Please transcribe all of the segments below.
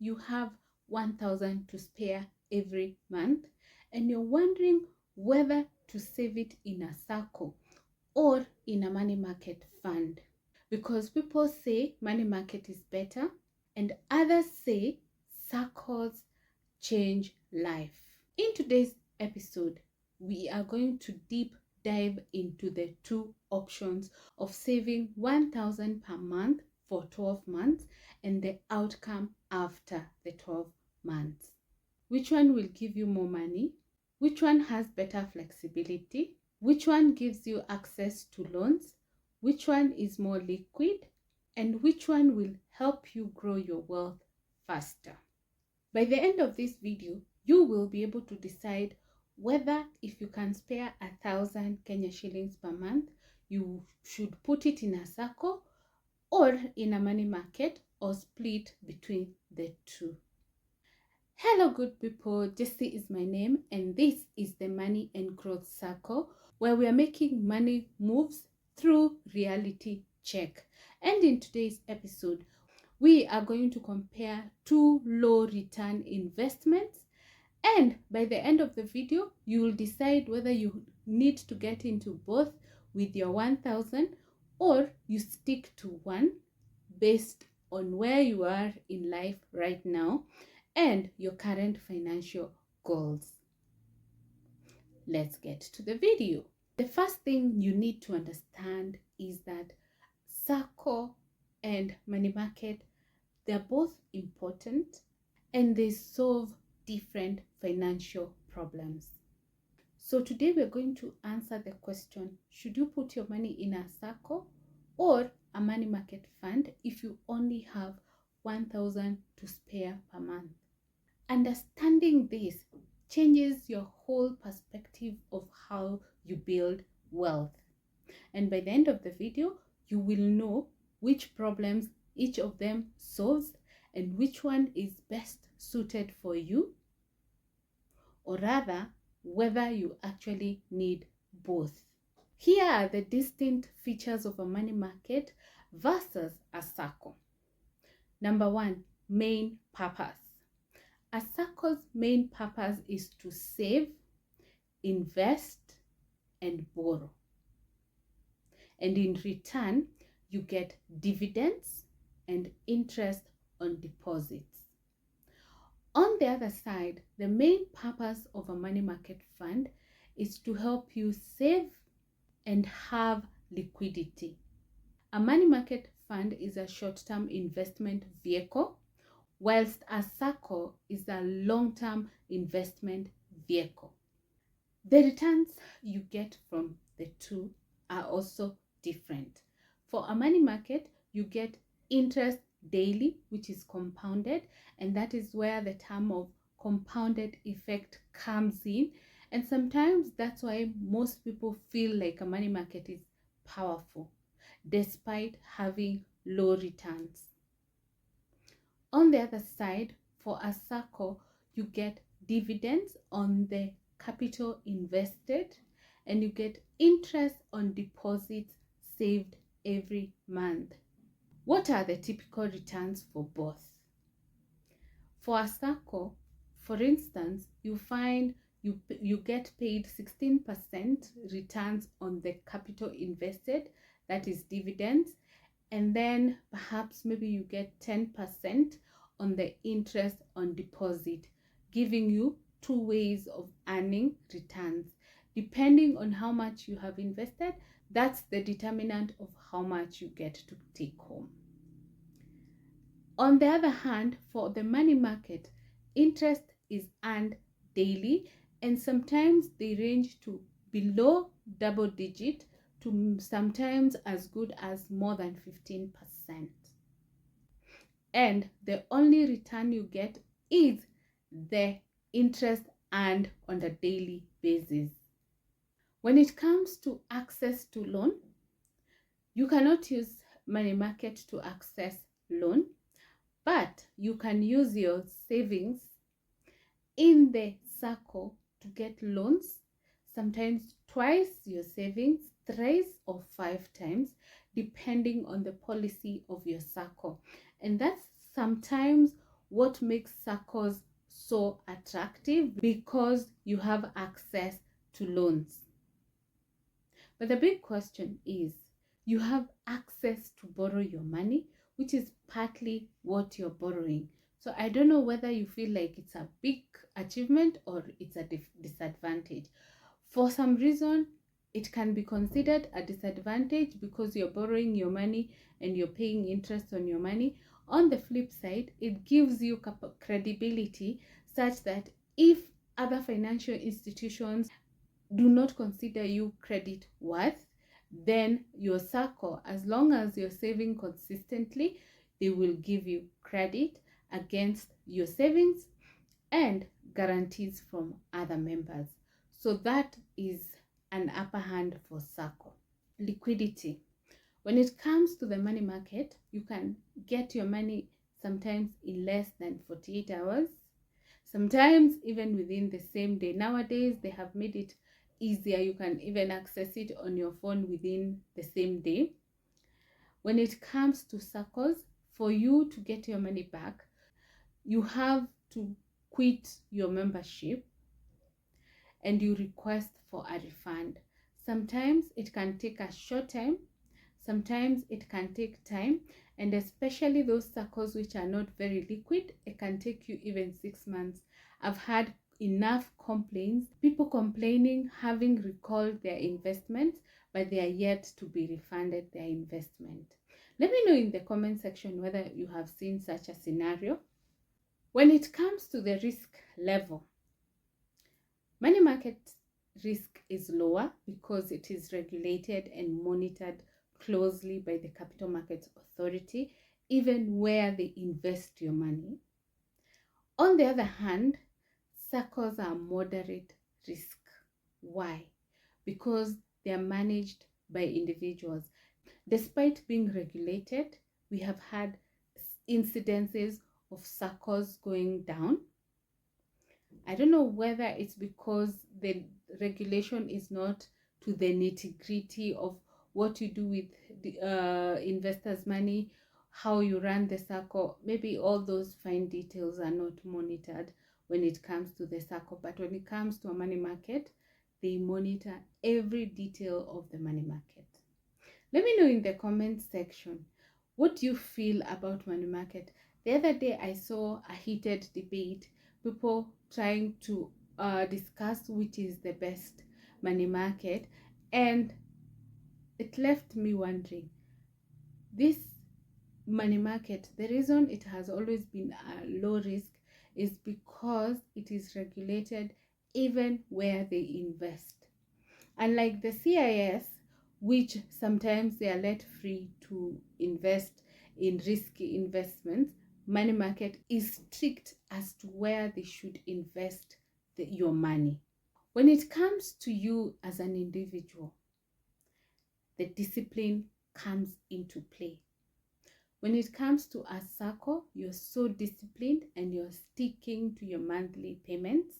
you have 1,000 to spare every month and you're wondering whether to save it in a Sacco or in a money market fund, because people say money market is better and others say Saccos change life. In today's episode, we are going to deep dive into the two options of saving 1,000 per month for 12 months and the outcome after the 12 months. Which one will give you more money? Which one has better flexibility? Which one gives you access to loans? Which one is more liquid? And which one will help you grow your wealth faster? By the end of this video, you will be able to decide whether if you can spare 1,000 Kenya shillings per month, you should put it in a Sacco or in a money market or split between the two. Hello good people, Jessie is my name and this is the Money and Growth Circle, where we are making money moves through reality check. And in today's episode, we are going to compare two low return investments, and by the end of the video you will decide whether you need to get into both with your 1,000 or you stick to one based on where you are in life right now and your current financial goals. Let's get to the video. The first thing you need to understand is that Sacco and money market, they're both important and they solve different financial problems. So today we're going to answer the question, should you put your money in a Sacco or a money market fund if you only have 1,000 to spare per month? Understanding this changes your whole perspective of how you build wealth. And by the end of the video, you will know which problems each of them solves and which one is best suited for you, or rather, whether you actually need both. Here are the distinct features of a money market versus a Sacco. Number one, main purpose. A Sacco's main purpose is to save, invest, and borrow. And in return, you get dividends and interest on deposits. On the other side, the main purpose of a money market fund is to help you save and have liquidity. A money market fund is a short-term investment vehicle, whilst a Sacco is a long-term investment vehicle. The returns you get from the two are also different. For a money market, you get interest daily, which is compounded, and that is where the term of compounded effect comes in. And sometimes that's why most people feel like a money market is powerful, despite having low returns. On the other side, for a Sacco, you get dividends on the capital invested and you get interest on deposits saved every month. What are the typical returns for both? For a Sacco, for instance, you find you get paid 16% returns on the capital invested, that is dividends, and then perhaps maybe you get 10% on the interest on deposit, giving you two ways of earning returns. Depending on how much you have invested, that's the determinant of how much you get to take home. On the other hand, for the money market, interest is earned daily and sometimes they range to below double digit to sometimes as good as more than 15%. And the only return you get is the interest earned on a daily basis. When it comes to access to loan, you cannot use money market to access loan, but you can use your savings in the Sacco to get loans, sometimes twice your savings, thrice or 5 times, depending on the policy of your Sacco. And that's sometimes what makes SACCOs so attractive, because you have access to loans. But the big question is, you have access to borrow your money, which is partly what you're borrowing. So I don't know whether you feel like it's a big achievement or it's a disadvantage. For some reason, it can be considered a disadvantage because you're borrowing your money and you're paying interest on your money. On the flip side, it gives you credibility such that if other financial institutions do not consider you credit worth, then your SACCO, as long as you're saving consistently, they will give you credit against your savings and guarantees from other members. So that is an upper hand for SACCO. Liquidity. When it comes to the money market, you can get your money sometimes in less than 48 hours, sometimes even within the same day. Nowadays, they have made it easier. You can even access it on your phone within the same day. When it comes to SACCOs, for you to get your money back, you have to quit your membership and you request for a refund. Sometimes it can take a short time, sometimes it can take time, and especially those SACCOs which are not very liquid, it can take you even 6 months. I've had enough complaints, people complaining having recalled their investments, but they are yet to be refunded their investment. Let me know in the comment section whether you have seen such a scenario. When it comes to the risk level, money market risk is lower because it is regulated and monitored closely by the Capital Markets Authority, even where they invest your money. On the other hand, SACCOs are moderate risk. Why? Because they are managed by individuals. Despite being regulated, we have had incidences of SACCOs going down. I don't know whether it's because the regulation is not to the nitty-gritty of what you do with the investors' money, how you run the SACCO. Maybe all those fine details are not monitored when it comes to the SACCO. But when it comes to a money market, they monitor every detail of the money market. Let me know in the comment section, what do you feel about money market? The other day I saw a heated debate, people trying to discuss which is the best money market, and it left me wondering, this money market, the reason it has always been a low risk is because it is regulated even where they invest. Unlike the CIS, which sometimes they are let free to invest in risky investments, money market is strict as to where they should invest your money. When it comes to you as an individual, the discipline comes into play. When it comes to a SACCO, you're so disciplined and you're sticking to your monthly payments.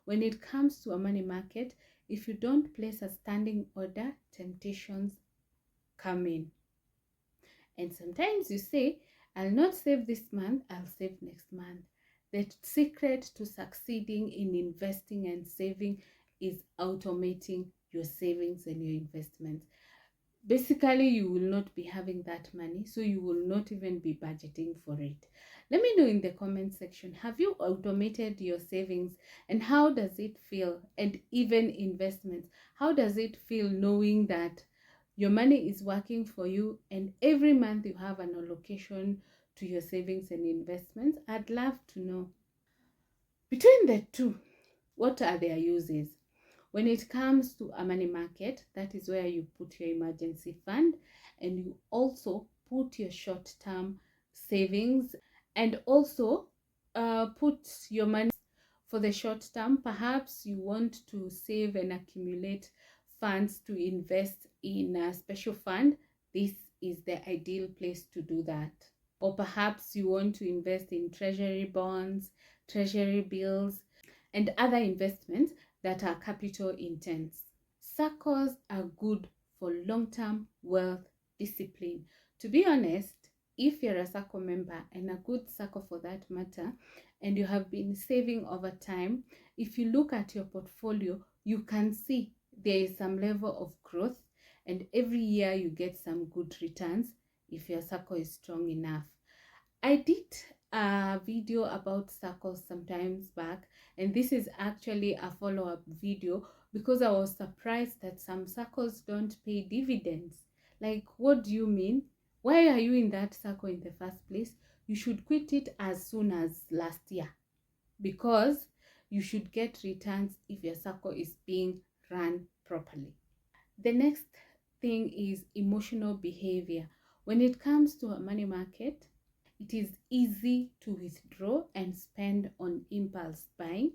When it comes to a money market, if you don't place a standing order, temptations come in. And sometimes you say, I'll not save this month, I'll save next month. The secret to succeeding in investing and saving is automating your savings and your investments. Basically, you will not be having that money, so you will not even be budgeting for it. Let me know in the comment section, have you automated your savings and how does it feel? And even investments, how does it feel knowing that your money is working for you and every month you have an allocation to your savings and investments? I'd love to know. Between the two, what are their uses? When it comes to a money market, that is where you put your emergency fund and you also put your short-term savings and also put your money for the short term. Perhaps you want to save and accumulate funds to invest in a special fund. This is the ideal place to do that. Or perhaps you want to invest in treasury bonds, treasury bills, and other investments that are capital intense. SACCOs are good for long-term wealth discipline. To be honest, if you're a Sacco member, and a good Sacco for that matter, and you have been saving over time, if you look at your portfolio, you can see there is some level of growth, and every year you get some good returns if your Sacco is strong enough. I did a video about SACCOs sometimes back, and this is actually a follow-up video because I was surprised that some SACCOs don't pay dividends. Like, what do you mean? Why are you in that Sacco in the first place? You should quit it as soon as last year, because you should get returns if your Sacco is being run properly. The next thing is emotional behavior. When it comes to a money market, it is easy to withdraw and spend on impulse buying.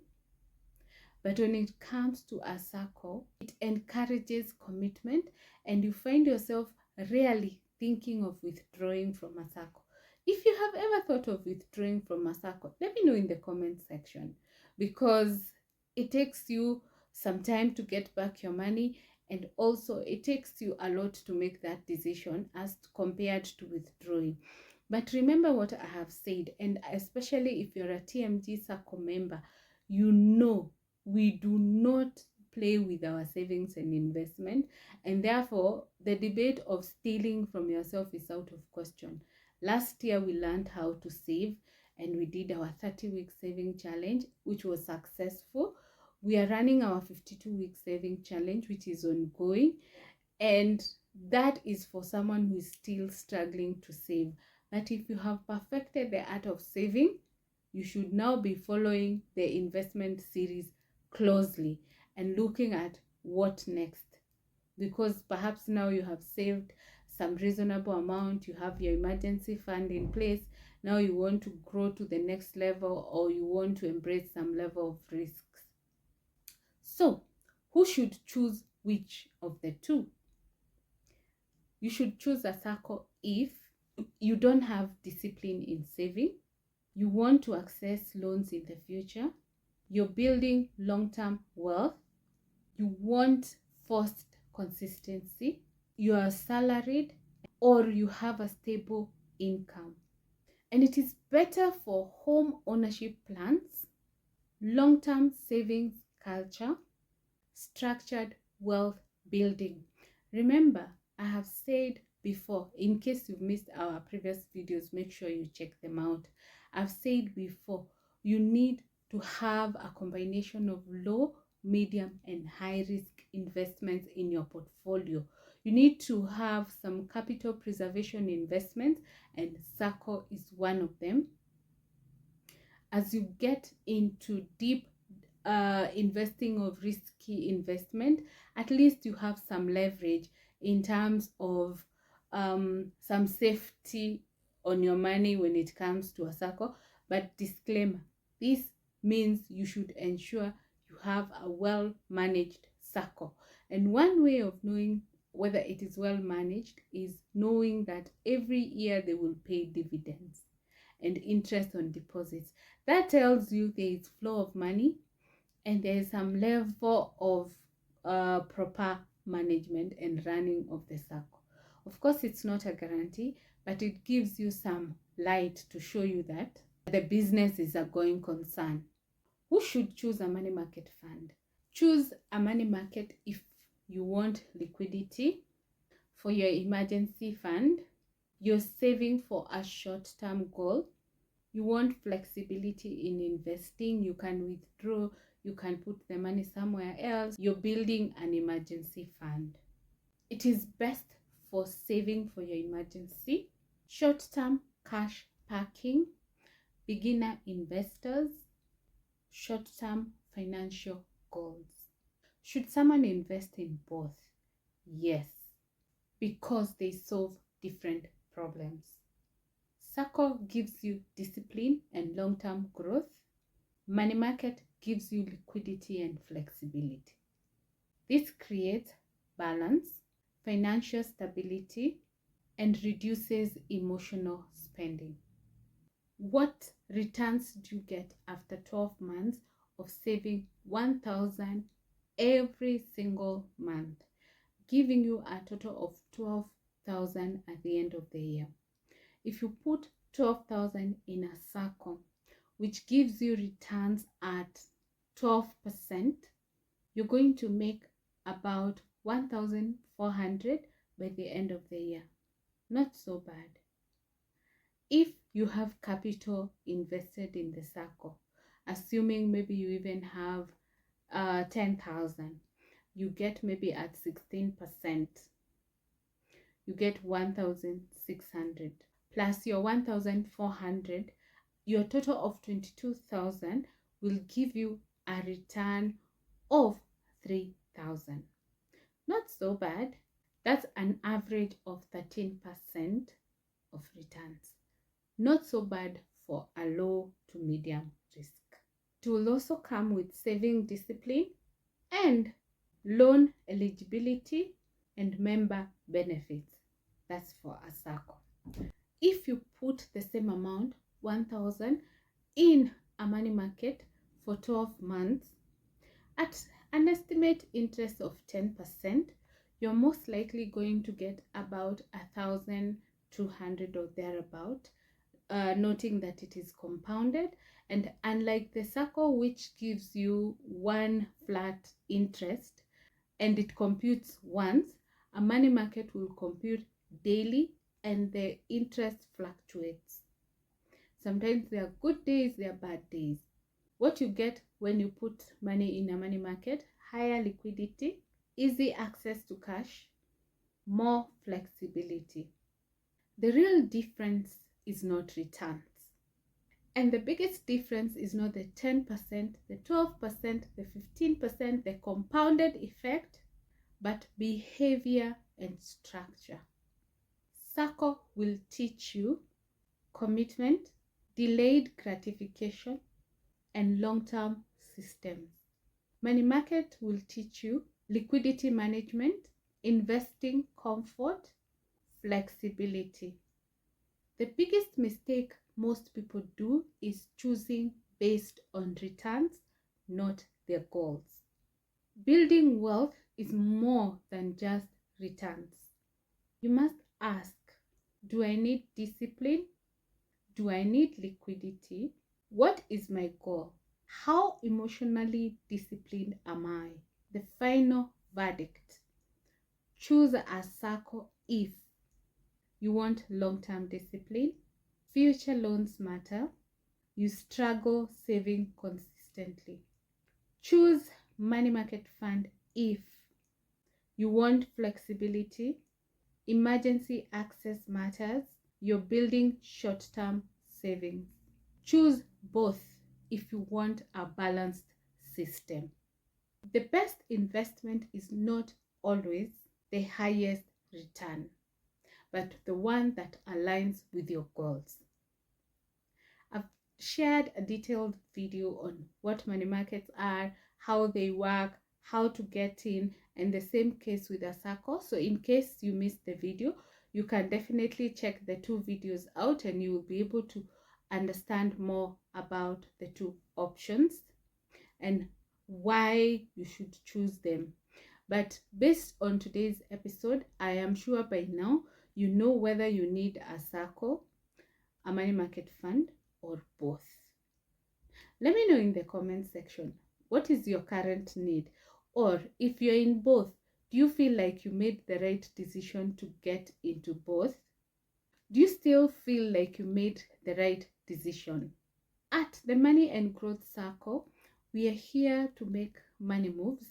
But when it comes to a Sacco, it encourages commitment, and you find yourself rarely thinking of withdrawing from a Sacco. If you have ever thought of withdrawing from a Sacco, let me know in the comment section, because it takes you some time to get back your money, and also it takes you a lot to make that decision as compared to withdrawing. But remember what I have said, and especially if you're a TMG Sacco member, you know we do not play with our savings and investment, and therefore the debate of stealing from yourself is out of question. Last year we learned how to save, and we did our 30-week saving challenge, which was successful. We are running our 52-week saving challenge, which is ongoing, and that is for someone who is still struggling to save. But if you have perfected the art of saving, you should now be following the investment series closely and looking at what next, because perhaps now you have saved some reasonable amount, you have your emergency fund in place, now you want to grow to the next level, or you want to embrace some level of risks. So who should choose which of the two? You should choose a Sacco if you don't have discipline in saving, you want to access loans in the future, you're building long-term wealth, you want forced consistency, you are salaried, or you have a stable income. And it is better for home ownership plans, long-term savings culture, structured wealth building. Remember, I have said before, in case you've missed our previous videos, make sure you check them out. I've said before, you need to have a combination of low, medium, and high risk investments in your portfolio. You need to have some capital preservation investments, and Sacco is one of them. As you get into deep investing of risky investment, at least you have some leverage in terms of some safety on your money when it comes to a Sacco. But disclaimer, this means you should ensure you have a well managed Sacco, and one way of knowing whether it is well managed is knowing that every year they will pay dividends and interest on deposits. That tells you there is flow of money, and there is some level of proper management and running of the Sacco. Of course, it's not a guarantee, but it gives you some light to show you that the business is a going concern. Who should choose a money market fund? Choose a money market if you want liquidity for your emergency fund, you're saving for a short-term goal, you want flexibility in investing, you can withdraw, you can put the money somewhere else, you're building an emergency fund. It is best for saving for your emergency, short-term cash parking, beginner investors, short-term financial goals. Should someone invest in both? Yes, because they solve different problems. Sacco gives you discipline and long-term growth. Money market gives you liquidity and flexibility. This creates balance, financial stability, and reduces emotional spending. What returns do you get after 12 months of saving 1,000 every single month, giving you a total of 12,000 at the end of the year? if you put 12,000 in a Sacco, which gives you returns at 12%, you're going to make about 1,400 by the end of the year. Not so bad. If you have capital invested in the Sacco, assuming maybe you even have 10,000, you get maybe at 16%, you get 1,600 plus your 1,400, your total of 22,000 will give you a return of 3,000. Not so bad. That's an average of 13% of returns. Not so bad for a low to medium risk. It will also come with saving discipline and loan eligibility and member benefits. That's for a Sacco. If you put the same amount, 1,000, in a money market for 12 months at an estimate interest of 10%, you're most likely going to get about 1,200 or thereabout, noting that it is compounded. And unlike the Sacco, which gives you one flat interest and it computes once, a money market will compute daily and the interest fluctuates. Sometimes there are good days, there are bad days. What you get when you put money in a money market: higher liquidity, easy access to cash, more flexibility. The real difference is not returns. And the biggest difference is not the 10%, the 12%, the 15%, the compounded effect, but behavior and structure. Sacco will teach you commitment, delayed gratification, and long-term systems. Money market will teach you liquidity management, investing comfort, flexibility. The biggest mistake most people do is choosing based on returns, not their goals. Building wealth is more than just returns. You must ask, do I need discipline? Do I need liquidity? What is my goal? How emotionally disciplined am I? The final verdict: choose a Sacco if you want long-term discipline, future loans matter, you struggle saving consistently. Choose money market fund if you want flexibility, emergency access matters, you're building short-term savings. Choose both if you want a balanced system. The best investment is not always the highest return, but the one that aligns with your goals. I've shared a detailed video on what money markets are, how they work, how to get in, and the same case with a Sacco. So in case you missed the video, you can definitely check the two videos out and you will be able to understand more about the two options and why you should choose them. But based on today's episode, I am sure by now you know whether you need a Sacco, a money market fund, or both. Let me know in the comment section, what is your current need? Or if you're in both, do you feel like you made the right decision to get into both? Do you still feel like you made the right decision? At the Money and Growth Sacco, we are here to make money moves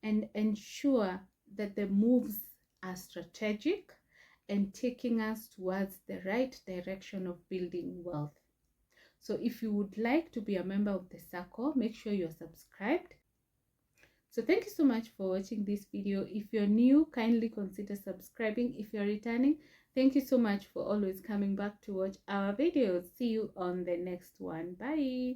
and ensure that the moves are strategic and taking us towards the right direction of building wealth. So if you would like to be a member of the Sacco, make sure you're subscribed. So thank you so much for watching this video. If you're new, kindly consider subscribing. If you're returning, thank you so much for always coming back to watch our videos. See you on the next one. Bye.